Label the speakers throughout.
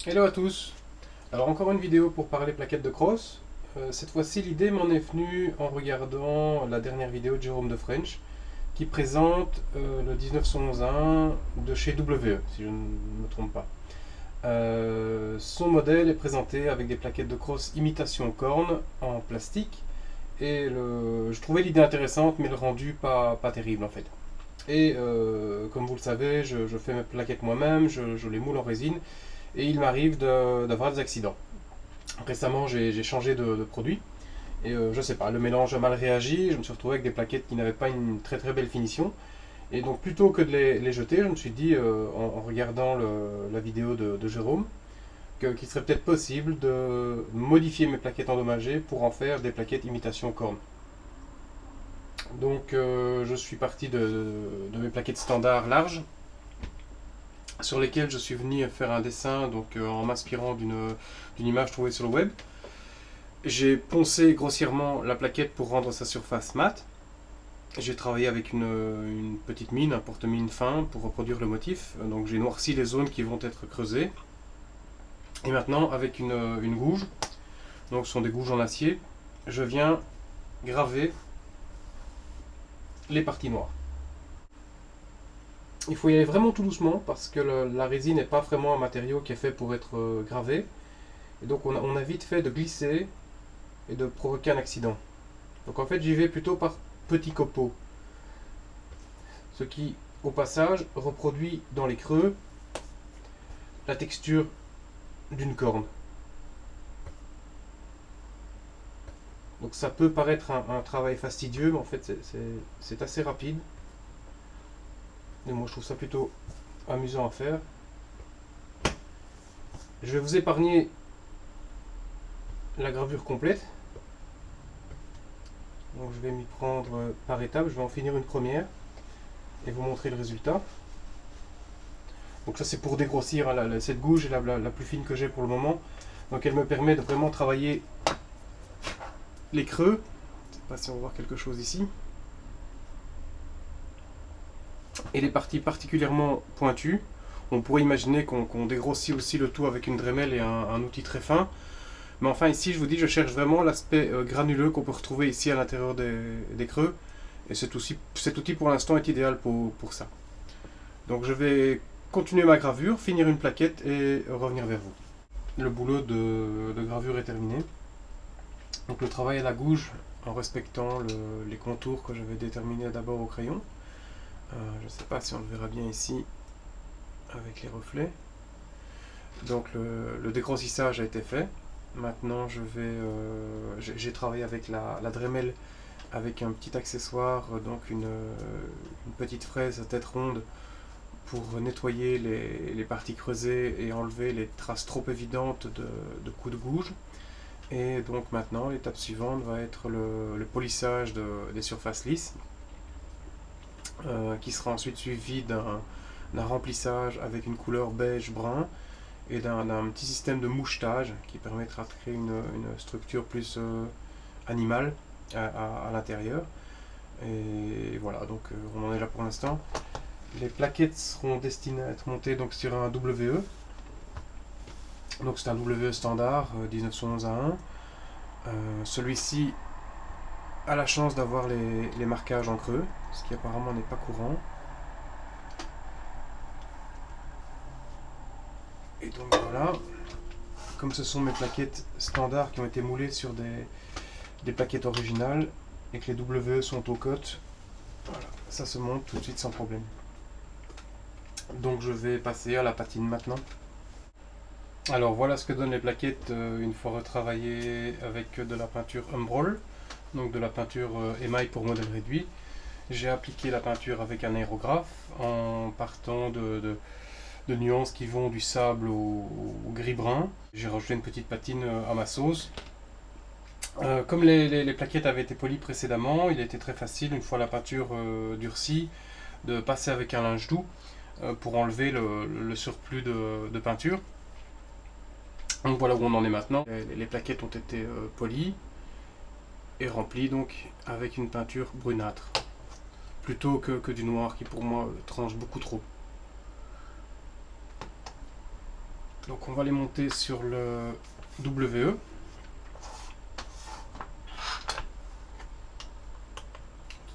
Speaker 1: Hello à tous. Alors encore une vidéo pour parler plaquettes de cross. Cette fois-ci l'idée m'en est venue en regardant la dernière vidéo de Jérôme de French qui présente le 1911-1 de chez WE si je ne me trompe pas. Son modèle est présenté avec des plaquettes de cross imitation corne en plastique et je trouvais l'idée intéressante mais le rendu pas terrible en fait. Et comme vous le savez, je fais mes plaquettes moi-même, je les moule en résine et il m'arrive d'avoir des accidents. Récemment, j'ai changé de produit et je sais pas, le mélange a mal réagi. Je me suis retrouvé avec des plaquettes qui n'avaient pas une très très belle finition. Et donc, plutôt que de les jeter, je me suis dit, en regardant la vidéo de Jérôme, qu'il serait peut-être possible de modifier mes plaquettes endommagées pour en faire des plaquettes imitation corne. Donc, je suis parti de mes plaquettes standards larges sur lesquelles je suis venu faire un dessin donc, en m'inspirant d'une image trouvée sur le web. J'ai poncé grossièrement la plaquette pour rendre sa surface mate. J'ai travaillé avec une petite mine, un porte-mine fin pour reproduire le motif. Donc j'ai noirci les zones qui vont être creusées. Et maintenant avec une gouge, donc ce sont des gouges en acier, je viens graver les parties noires. Il faut y aller vraiment tout doucement parce que la résine n'est pas vraiment un matériau qui est fait pour être gravé. Et donc on a vite fait de glisser et de provoquer un accident. Donc en fait j'y vais plutôt par petits copeaux. Ce qui au passage reproduit dans les creux la texture d'une corne. Donc ça peut paraître un travail fastidieux, mais en fait c'est assez rapide. Et moi je trouve ça plutôt amusant à faire. Je vais vous épargner la gravure complète. Donc je vais m'y prendre par étapes, je vais en finir une première et vous montrer le résultat. Donc ça c'est pour dégrossir, hein, cette gouge est la plus fine que j'ai pour le moment. Donc elle me permet de vraiment travailler les creux. Je ne sais pas si on va voir quelque chose ici. Et les parties particulièrement pointues. On pourrait imaginer qu'on dégrossit aussi le tout avec une Dremel et un outil très fin. Mais enfin ici je vous dis, je cherche vraiment l'aspect granuleux qu'on peut retrouver ici à l'intérieur des creux. Et cet outil pour l'instant est idéal pour ça. Donc je vais continuer ma gravure, finir une plaquette et revenir vers vous. Le boulot de gravure est terminé. Donc le travail à la gouge en respectant les contours que j'avais déterminés d'abord au crayon. Je ne sais pas si on le verra bien ici avec les reflets. Donc le dégrossissage a été fait. Maintenant j'ai travaillé avec la Dremel avec un petit accessoire, donc une petite fraise à tête ronde pour nettoyer les parties creusées et enlever les traces trop évidentes de coups de gouge. Et donc maintenant l'étape suivante va être le polissage des surfaces lisses qui sera ensuite suivi d'un remplissage avec une couleur beige brun et d'un petit système de mouchetage qui permettra de créer une structure plus animale à l'intérieur. Et voilà, donc on en est là pour l'instant. Les plaquettes seront destinées à être montées donc sur un WE. Donc c'est un WE standard 1911 à 1. Celui-ci a la chance d'avoir les marquages en creux, ce qui apparemment n'est pas courant. Et donc voilà, comme ce sont mes plaquettes standards qui ont été moulées sur des plaquettes originales et que les WE sont aux cotes, voilà, ça se monte tout de suite sans problème. Donc je vais passer à la patine maintenant. Alors voilà ce que donnent les plaquettes une fois retravaillées avec de la peinture Umbrol, donc de la peinture émail pour modèle réduit. J'ai appliqué la peinture avec un aérographe en partant de nuances qui vont du sable au gris-brun. J'ai rajouté une petite patine à ma sauce. Comme les plaquettes avaient été polies précédemment, il était très facile, une fois la peinture durcie, de passer avec un linge doux pour enlever le surplus de peinture. Donc voilà où on en est maintenant. Les plaquettes ont été polies et remplies donc avec une peinture brunâtre, plutôt que du noir qui pour moi tranche beaucoup trop. Donc on va les monter sur le WE. Tout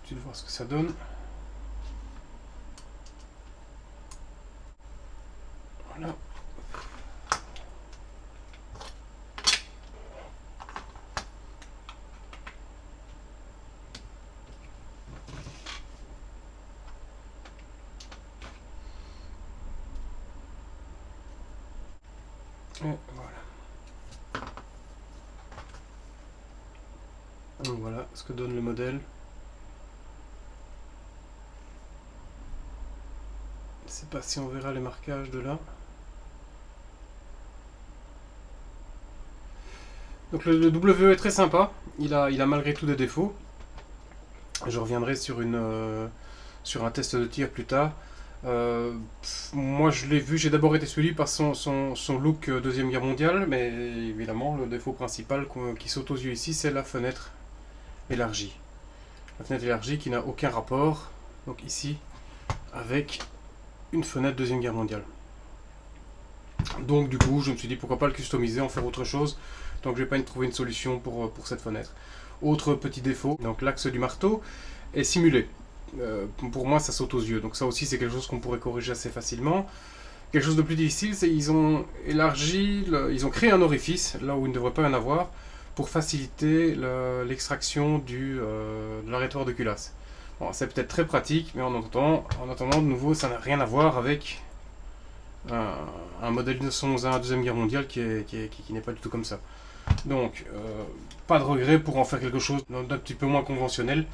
Speaker 1: de suite voir ce que ça donne. Voilà. Et voilà. Donc voilà ce que donne le modèle. Je ne sais pas si on verra les marquages de là. Donc le WE est très sympa. Il a malgré tout des défauts. Je reviendrai sur un test de tir plus tard. Moi je l'ai vu, j'ai d'abord été suivi par son look Deuxième Guerre mondiale, mais évidemment le défaut principal qui saute aux yeux ici, c'est la fenêtre élargie. La fenêtre élargie qui n'a aucun rapport, donc ici, avec une fenêtre Deuxième Guerre mondiale. Donc du coup je me suis dit pourquoi pas le customiser, en faire autre chose, tant que je n'ai pas trouvé une solution pour cette fenêtre. Autre petit défaut, donc l'axe du marteau est simulé. Pour moi ça saute aux yeux, donc ça aussi c'est quelque chose qu'on pourrait corriger assez facilement. Quelque chose de plus difficile, c'est qu'ils ont élargi, ils ont créé un orifice là où il ne devrait pas y en avoir pour faciliter l'extraction de l'arrêtoir de culasse. Bon, c'est peut-être très pratique, mais en attendant de nouveau ça n'a rien à voir avec un modèle 1911 Deuxième Guerre mondiale qui n'est pas du tout comme ça. Donc pas de regret pour en faire quelque chose d'un petit peu moins conventionnel,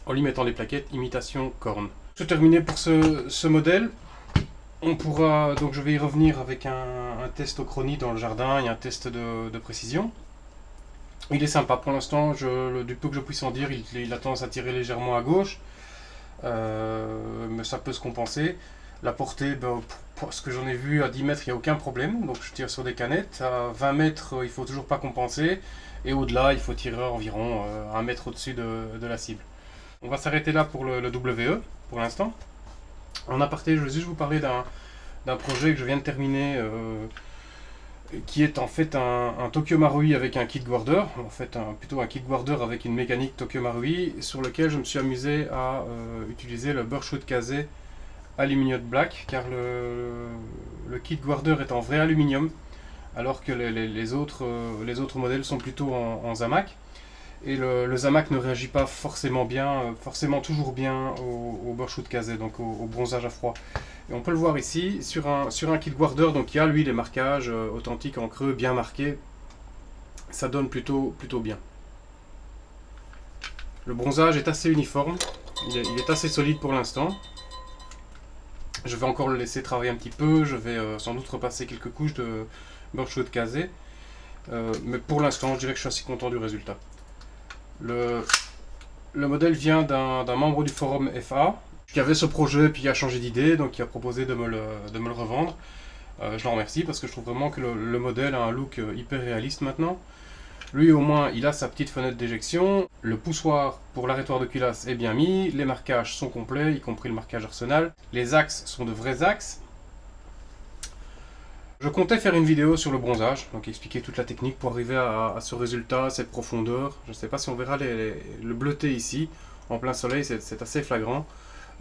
Speaker 1: en lui mettant des plaquettes imitation corne. C'est terminé pour ce modèle. On pourra, donc je vais y revenir avec un test au chrony dans le jardin et un test de précision. Il est sympa pour l'instant, du peu que je puisse en dire, il a tendance à tirer légèrement à gauche, mais ça peut se compenser. La portée, pour ce que j'en ai vu, à 10 mètres il n'y a aucun problème, donc je tire sur des canettes. À 20 mètres il ne faut toujours pas compenser, et au-delà il faut tirer environ 1 mètre au-dessus de la cible. On va s'arrêter là pour le WE pour l'instant. En aparté, je veux juste vous parler d'un projet que je viens de terminer, qui est en fait un Tokyo Marui avec un kit guarder, en fait plutôt un kit guarder avec une mécanique Tokyo Marui, sur lequel je me suis amusé à utiliser le Birchwood Casé Aluminium Black, car le kit guarder est en vrai aluminium, alors que les autres modèles sont plutôt en Zamac. Et le Zamac ne réagit pas forcément toujours bien au Birchwood Casé, donc au bronzage à froid. Et on peut le voir ici, sur un kit guarder, donc il y a lui les marquages authentiques en creux bien marqués. Ça donne plutôt bien. Le bronzage est assez uniforme, il est assez solide pour l'instant. Je vais encore le laisser travailler un petit peu, je vais sans doute repasser quelques couches de Birchwood Casé. Mais pour l'instant, je dirais que je suis assez content du résultat. Le modèle vient d'un membre du forum FA qui avait ce projet puis qui a changé d'idée, donc qui a proposé de me le revendre. Je l'en remercie parce que je trouve vraiment que le modèle a un look hyper réaliste maintenant. Lui au moins il a sa petite fenêtre d'éjection, le poussoir pour l'arrêtoir de culasse est bien mis, les marquages sont complets, y compris le marquage Arsenal. Les axes sont de vrais axes. Je comptais faire une vidéo sur le bronzage, donc expliquer toute la technique pour arriver à ce résultat, cette profondeur. Je ne sais pas si on verra le bleuté ici, en plein soleil, c'est assez flagrant.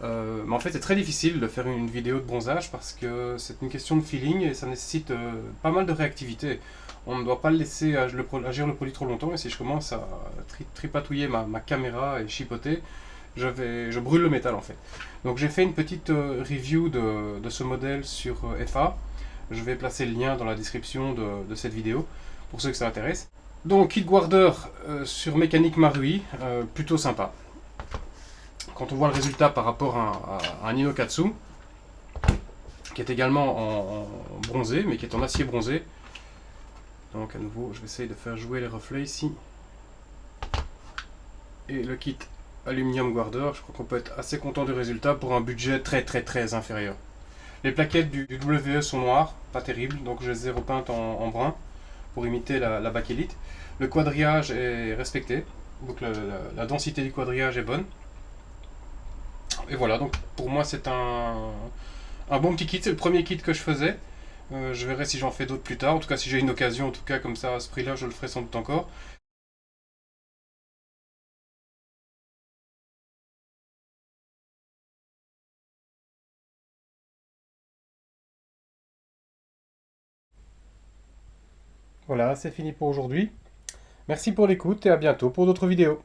Speaker 1: Mais en fait c'est très difficile de faire une vidéo de bronzage parce que c'est une question de feeling et ça nécessite pas mal de réactivité. On ne doit pas le laisser agir le produit trop longtemps, et si je commence à tripatouiller ma caméra et chipoter, je brûle le métal en fait. Donc j'ai fait une petite review de ce modèle sur FA. Je vais placer le lien dans la description de cette vidéo, pour ceux que ça intéresse. Donc, kit guarder sur mécanique Marui, plutôt sympa. Quand on voit le résultat par rapport à un Inokatsu, qui est également en bronzé, mais qui est en acier bronzé. Donc à nouveau, je vais essayer de faire jouer les reflets ici. Et le kit Aluminium Guarder, je crois qu'on peut être assez content du résultat pour un budget très inférieur. Les plaquettes du WE sont noires, pas terribles, donc je les ai repeintes en brun pour imiter la bakélite. Le quadrillage est respecté, donc la densité du quadrillage est bonne. Et voilà, donc pour moi c'est un bon petit kit, c'est le premier kit que je faisais. Je verrai si j'en fais d'autres plus tard. En tout cas, si j'ai une occasion, en tout cas, comme ça, à ce prix-là, je le ferai sans doute encore. Voilà, c'est fini pour aujourd'hui. Merci pour l'écoute et à bientôt pour d'autres vidéos.